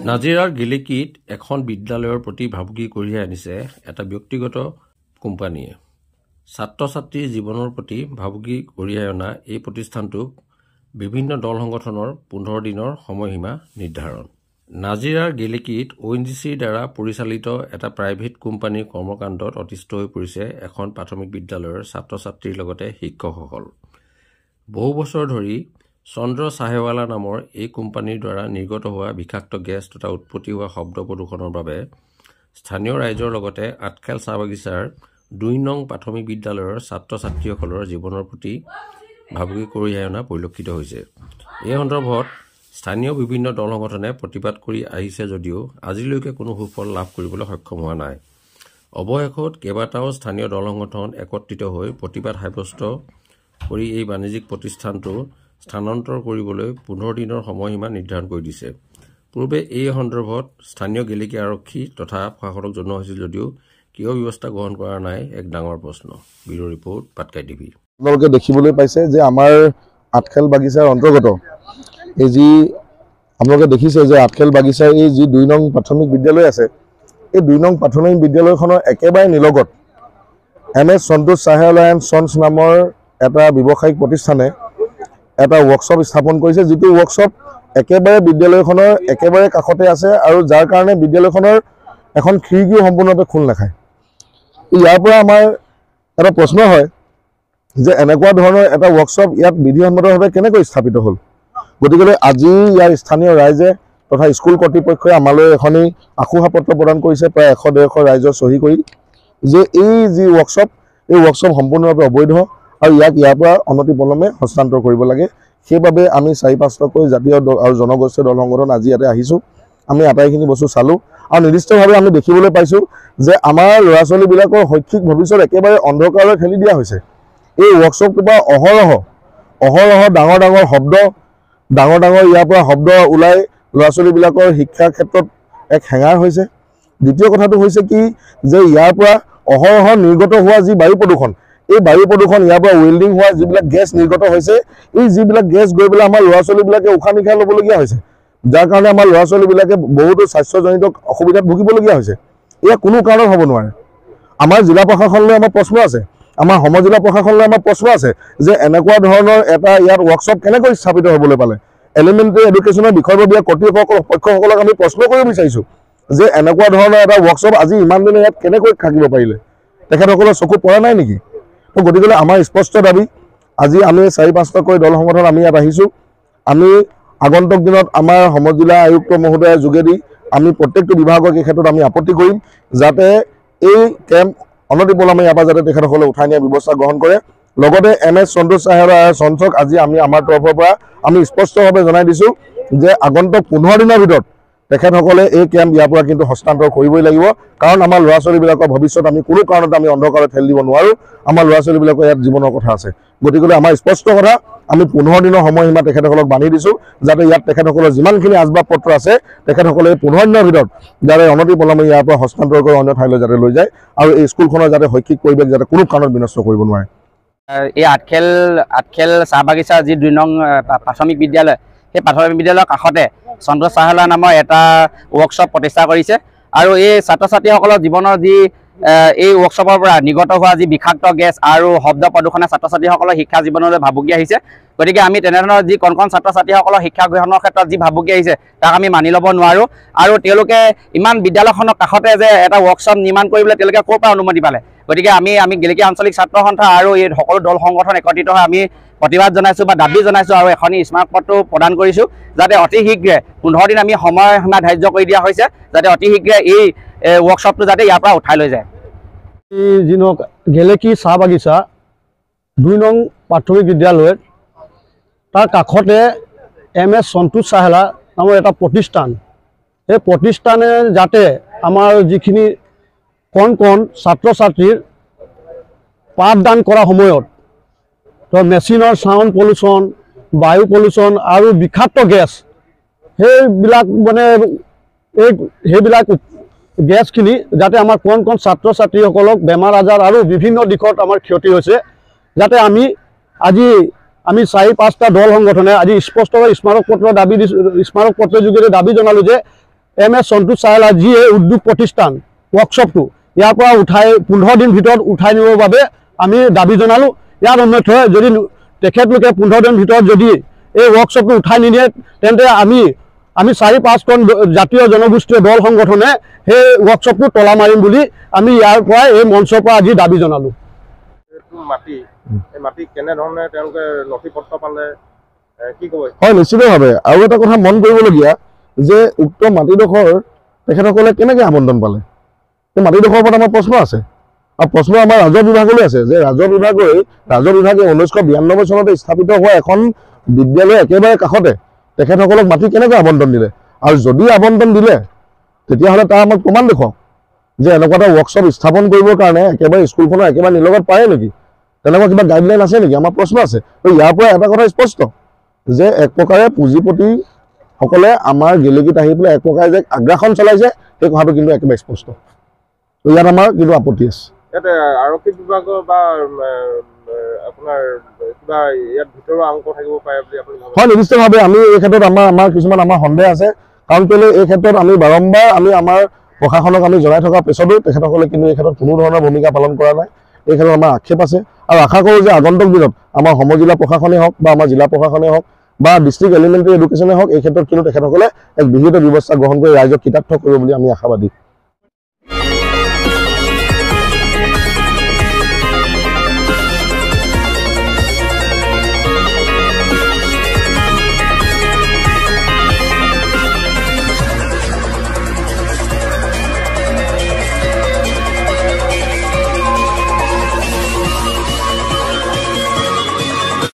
নাজিৰাৰ গেলেকীত এখন বিদ্যালয়ৰ প্ৰতি ভাবুকি কঢ়িয়াই আনিছে এটা ব্যক্তিগত কোম্পানীয়ে। ছাত্ৰ ছাত্ৰীৰ জীৱনৰ প্ৰতি ভাবুকি কঢ়িয়াই অনা এই প্ৰতিষ্ঠানটোক বিভিন্ন দল সংগঠনৰ 15 দিনৰ সময়সীমা নিৰ্ধাৰণ। নাজিৰাৰ গেলেকীত ONGCৰ দ্বাৰা পৰিচালিত এটা প্ৰাইভেট কোম্পানীৰ কৰ্মকাণ্ডত অতিষ্ঠ হৈ পৰিছে এখন প্ৰাথমিক বিদ্যালয়ৰ ছাত্ৰ ছাত্ৰীৰ লগতে শিক্ষকসকল। বহু বছৰ ধৰি চন্দ্ৰ চাহেৱালা নামৰ এই কোম্পানীৰ দ্বাৰা নিৰ্গত হোৱা বিষাক্ত গেছ তথা উৎপত্তি হোৱা শব্দ প্ৰদূষণৰ বাবে স্থানীয় ৰাইজৰ লগতে আঠখেল চাহ বাগিচাৰ 2 নং প্ৰাথমিক বিদ্যালয়ৰ ছাত্ৰ ছাত্ৰীসকলৰ জীৱনৰ প্ৰতি ভাবুকি কঢ়িয়াই অনা পৰিলক্ষিত হৈছে। এই সন্দৰ্ভত স্থানীয় বিভিন্ন দল সংগঠনে প্ৰতিবাদ কৰি আহিছে যদিও আজিলৈকে কোনো সুফল লাভ কৰিবলৈ সক্ষম হোৱা নাই। অৱশেষত কেইবাটাও স্থানীয় দল সংগঠন একত্ৰিত হৈ প্ৰতিবাদ সাব্যস্ত কৰি এই বাণিজ্যিক প্ৰতিষ্ঠানটো স্থানান্তৰ কৰিবলৈ 15 দিনৰ সময়সীমা নিৰ্ধাৰণ কৰি দিছে। পূৰ্বে এই সন্দৰ্ভত স্থানীয় গেলেকী আৰক্ষী তথা প্ৰশাসনক জনোৱা হৈছিল যদিও কিয় ব্যৱস্থা গ্ৰহণ কৰা নাই এক ডাঙৰ প্ৰশ্ন। Bureau report Patkai TV. আপোনালোকে দেখিবলৈ পাইছে যে আমাৰ আঠখেল বাগিচাৰ অন্তৰ্গত এই যি আপোনালোকে দেখিছে যে আঠখেল বাগিচাৰ এই যি 2 নং প্ৰাথমিক বিদ্যালয় আছে, এই 2 নং প্ৰাথমিক বিদ্যালয়খনৰ একেবাৰে নিলগত MS সন্তোষ চাহেৱালা এণ্ড সন্স নামৰ এটা ব্যৱসায়িক প্ৰতিষ্ঠানে এটা ৱৰ্কশ্বপ স্থাপন কৰিছে, যিটো ৱৰ্কশ্বপ একেবাৰে বিদ্যালয়খনৰ একেবাৰে কাষতে আছে আৰু যাৰ কাৰণে বিদ্যালয়খনৰ এখন খিৰিকীও সম্পূৰ্ণৰূপে খোল নাখায়। ইয়াৰ পৰা আমাৰ এটা প্ৰশ্ন হয় যে এনেকুৱা ধৰণৰ এটা ৱৰ্কশ্বপ ইয়াত বিধিসন্মতভাৱে কেনেকৈ স্থাপিত হ'ল। গতিকে আজি ইয়াৰ স্থানীয় ৰাইজে তথা স্কুল কৰ্তৃপক্ষই আমালৈ এখনি আশোসা পত্ৰ প্ৰদান কৰিছে প্ৰায় 100-150 ৰাইজৰ চহী কৰি যে এই যি ৱৰ্কশ্বপ, এই ৱৰ্কশ্বপ সম্পূৰ্ণৰূপে অবৈধ আৰু ইয়াৰ পৰা অনতিপলমে হস্তান্তৰ কৰিব লাগে। সেইবাবে আমি 4-5টাকৈ জাতীয় আৰু জনগোষ্ঠীয় দল সংগঠন আজি ইয়াতে আহিছোঁ। আমি আটাইখিনি বস্তু চালোঁ আৰু নিৰ্দিষ্টভাৱে আমি দেখিবলৈ পাইছোঁ যে আমাৰ ল'ৰা ছোৱালীবিলাকৰ শৈক্ষিক ভৱিষ্যত একেবাৰে অন্ধকাৰলৈ ঠেলি দিয়া হৈছে। এই ৱৰ্কশ্বপটোৰ পৰা অহৰহ ডাঙৰ ডাঙৰ শব্দ ইয়াৰ পৰা শব্দ ওলাই ল'ৰা ছোৱালীবিলাকৰ শিক্ষাৰ ক্ষেত্ৰত এক হেঙাৰ হৈছে। দ্বিতীয় কথাটো হৈছে কি যে ইয়াৰ পৰা অহৰহ নিৰ্গত হোৱা যি বায়ু প্ৰদূষণ, এই বায়ু প্ৰদূষণ ইয়াৰ পৰা ৱেল্ডিং হোৱা যিবিলাক গেছ নিৰ্গত হৈছে, এই যিবিলাক গেছ গৈ পেলাই আমাৰ ল'ৰা ছোৱালীবিলাকে উশাহ নিশাহ ল'বলগীয়া হৈছে, যাৰ কাৰণে আমাৰ ল'ৰা ছোৱালীবিলাকে বহুতো স্বাস্থ্যজনিত অসুবিধাত ভুগিবলগীয়া হৈছে। এয়া কোনো কাৰণত হ'ব নোৱাৰে। আমাৰ জিলা প্ৰশাসনলৈ আমাৰ প্ৰশ্ন আছে, আমাৰ সমজিলা প্ৰশাসনলৈ আমাৰ প্ৰশ্ন আছে যে এনেকুৱা ধৰণৰ এটা ইয়াত ৱৰ্কশ্বপ কেনেকৈ স্থাপিত হ'বলৈ পালে। এলিমেণ্টাৰী এডুকেশ্যনৰ বিষয়ববীয়া কৰ্তৃপক্ষসকলক আমি প্ৰশ্ন কৰিব বিচাৰিছোঁ যে এনেকুৱা ধৰণৰ এটা ৱৰ্কশ্বপ আজি ইমান দিনে ইয়াত কেনেকৈ থাকিব পাৰিলে, তেখেতসকলৰ চকুত পৰা নাই নেকি? তো গতিকে আমাৰ স্পষ্ট দাবী, আজি আমি 4-5টাকৈ দল সংগঠন আমি ইয়াত আহিছোঁ। আমি আগন্তুক দিনত আমাৰ সমজিলা আয়ুক্ত মহোদয়ৰ যোগেদি আমি প্ৰত্যেকটো বিভাগক এই ক্ষেত্ৰত আমি আপত্তি কৰিম যাতে এই কেম্প অনতিপলমে ইয়াৰ পৰা যাতে তেখেতসকলে উঠাই নিয়াৰ ব্যৱস্থা গ্ৰহণ কৰে। লগতে MS সন্তোষ চাহেৱালা সন্সক আজি আমাৰ তৰফৰ পৰা আমি স্পষ্টভাৱে জনাই দিছোঁ যে আগন্তুক 15 দিনৰ ভিতৰত তেখেতসকলে এই কেম্প ইয়াৰ পৰা কিন্তু হস্তান্তৰ কৰিবই লাগিব, কাৰণ আমাৰ ল'ৰা ছোৱালীবিলাকৰ ভৱিষ্যত আমি কোনো কাৰণতে আমি অন্ধকাৰত ঠেলি দিব নোৱাৰোঁ। আমাৰ ল'ৰা ছোৱালীবিলাকৰ ইয়াত জীৱনৰ কথা আছে। গতিকে আমাৰ স্পষ্ট কথা, আমি 15 দিনৰ সময়সীমা তেখেতসকলক বান্ধি দিছোঁ যাতে ইয়াত তেখেতসকলৰ যিমানখিনি আচবাব পত্ৰ আছে তেখেতসকলে 15 দিনৰ ভিতৰত যাতে অনতিপলমে ইয়াৰ পৰা হস্তান্তৰ কৰি অন্য ঠাইলৈ যাতে লৈ যায় আৰু এই স্কুলখনৰ যাতে শৈক্ষিক পৰিৱেশ যাতে কোনো কাৰণত বিনষ্ট কৰিব নোৱাৰে। এই আঠখেল চাহ বাগিচাৰ যি 2 নং প্ৰাথমিক বিদ্যালয়, সেই প্ৰাথমিক বিদ্যালয়ৰ কাষতে চন্দ্ৰ চাহেৱালা নামৰ এটা ৱৰ্কশ্বপ প্ৰতিষ্ঠা কৰিছে আৰু এই ছাত্ৰ ছাত্ৰীসকলৰ জীৱনৰ যি এই ৱৰ্কশ্বপৰ পৰা নিৰ্গত হোৱা যি বিষাক্ত গেছ আৰু শব্দ প্ৰদূষণে ছাত্ৰ ছাত্ৰীসকলৰ শিক্ষা জীৱনলৈ ভাবুকি আহিছে। গতিকে আমি তেনেধৰণৰ যি কণ ছাত্ৰ ছাত্ৰীসকলৰ শিক্ষা গ্ৰহণৰ ক্ষেত্ৰত যি ভাবুকি আহিছে তাক আমি মানি ল'ব নোৱাৰোঁ। আৰু তেওঁলোকে ইমান বিদ্যালয়খনৰ কাষতে যে এটা ৱৰ্কশ্বপ নিৰ্মাণ কৰিবলৈ তেওঁলোকে ক'ৰ পৰা অনুমতি পালে। গতিকে আমি গেলেকী আঞ্চলিক ছাত্ৰ সন্থা আৰু এই সকলো দল সংগঠন একত্ৰিত হৈ আমি প্ৰতিবাদ জনাইছোঁ বা দাবী জনাইছোঁ আৰু এখনি স্মাৰকপত্ৰ প্ৰদান কৰিছোঁ যাতে অতি শীঘ্ৰে 15 দিন আমি সময়সীমা ধাৰ্য কৰি দিয়া হৈছে যাতে অতি শীঘ্ৰে এই ৱৰ্কশ্বপটো যাতে ইয়াৰ পৰা উঠাই লৈ যায়। যি নহওক গেলেকী চাহ বাগিচা 2 নং প্ৰাথমিক বিদ্যালয়ত তাৰ কাষতে MS সন্তোষ চাহেৱালা নামৰ এটা প্ৰতিষ্ঠান, এই প্ৰতিষ্ঠানে যাতে আমাৰ যিখিনি কণ ছাত্ৰ ছাত্ৰীৰ পাঠদান কৰাৰ সময়ত মেচিনৰ ছাউণ্ড পলিউশ্যন, বায়ু পলিউশ্যন আৰু বিষাক্ত গেছ সেইবিলাক গেছখিনি যাতে আমাৰ কণ ছাত্ৰ ছাত্ৰীসকলক বেমাৰ আজাৰ আৰু বিভিন্ন দিশত আমাৰ ক্ষতি হৈছে, যাতে আমি 4-5টা দল সংগঠনে আজি স্পষ্টভাৱে স্মাৰক পত্ৰৰ যোগেদি দাবী জনালোঁ যে MS সন্তোষ চাহেলা যি এই উদ্যোগ প্ৰতিষ্ঠান ৱৰ্কশ্বপটো ইয়াৰ পৰা উঠাই 15 দিন ভিতৰত উঠাই নিবৰ বাবে আমি দাবী জনালোঁ। ইয়াৰ অন্যথা যদি তেখেতলোকে 15 দিন ভিতৰত যদি এই ৱৰ্কশ্বপটো উঠাই নিদিয়ে তেন্তে আমি 4-5খন জাতীয় জনগোষ্ঠীয় দল সংগঠনে সেই ৱৰ্কশ্বপটো তলা মাৰিম বুলি আমি ইয়াৰ পৰা এই মঞ্চৰ পৰা আজি দাবী জনালোঁ। মাটি কেনেধৰণে তেওঁলোকে নথিপত্ৰ পালে কি ক'ব? হয়, নিশ্চিতভাৱে আৰু এটা কথা মন কৰিবলগীয়া যে উক্ত মাটিডোখৰ তেখেতসকলে কেনেকৈ আবণ্টন পালে। সেই মাটিডোখৰৰ ওপৰত আমাৰ প্ৰশ্ন আছে আৰু প্ৰশ্ন আমাৰ ৰাজহ বিভাগলৈ আছে যে ৰাজহ বিভাগে 1992 চনতে স্থাপিত হোৱা এখন বিদ্যালয় একেবাৰে কাষতে তেখেতসকলক মাটি কেনেকৈ আবণ্টন দিলে আৰু যদি আবণ্টন দিলে তেতিয়াহ'লে তাৰ আমাক প্ৰমাণ দেখুৱাওক যে এনেকুৱা এটা ৱৰ্কশ্বপ স্থাপন কৰিবৰ কাৰণে একেবাৰে স্কুলখনৰ একেবাৰে নিলগত পাৰে নেকি, তেনেকুৱা কিবা গাইডলাইন আছে নেকি, আমাৰ প্ৰশ্ন আছে। তো ইয়াৰ পৰা এটা কথা স্পষ্ট যে এক প্ৰকাৰে পুঁজিপতিসকলে আমাৰ গেলেকীত আহি পেলাই এক প্ৰকাৰে যে আগ্ৰাসন চলাইছে সেই কথাটো কিন্তু একেবাৰে স্পষ্ট। তো ইয়াত আমাৰ কিন্তু আপত্তি আছে। ইয়াত আৰক্ষী বিভাগৰ বা আপোনাৰ কিবা ইয়াত ভিতৰুৱা অংক থাকিব পাৰে বুলি আপুনি ভাবে? হয়, নিৰ্দিষ্টভাৱে আমি এই ক্ষেত্ৰত আমাৰ কিছুমান সন্দেহ আছে। কাৰণ কেলৈ এই ক্ষেত্ৰত আমি বাৰম্বাৰ আমাৰ প্ৰশাসনক আমি জনাই থকা পিছতো তেখেতসকলে কিন্তু এই ক্ষেত্ৰত কোনো ধৰণৰ ভূমিকা পালন কৰা নাই। এই ক্ষেত্ৰত আমাৰ আক্ষেপ আছে আৰু আশা কৰোঁ যে আগন্তুক দিনত আমাৰ সমজিলা প্ৰশাসনেই হওক বা আমাৰ জিলা প্ৰশাসনেই হওক বা ডিষ্ট্ৰিক্ট এলিমেণ্টাৰী এডুকেশ্যনেই হওক এই ক্ষেত্ৰত কিন্তু তেখেতসকলে এক বিহিত ব্যৱস্থা গ্ৰহণ কৰি ৰাইজক কৃতাৰ্থ কৰিব বুলি আমি আশাবাদী।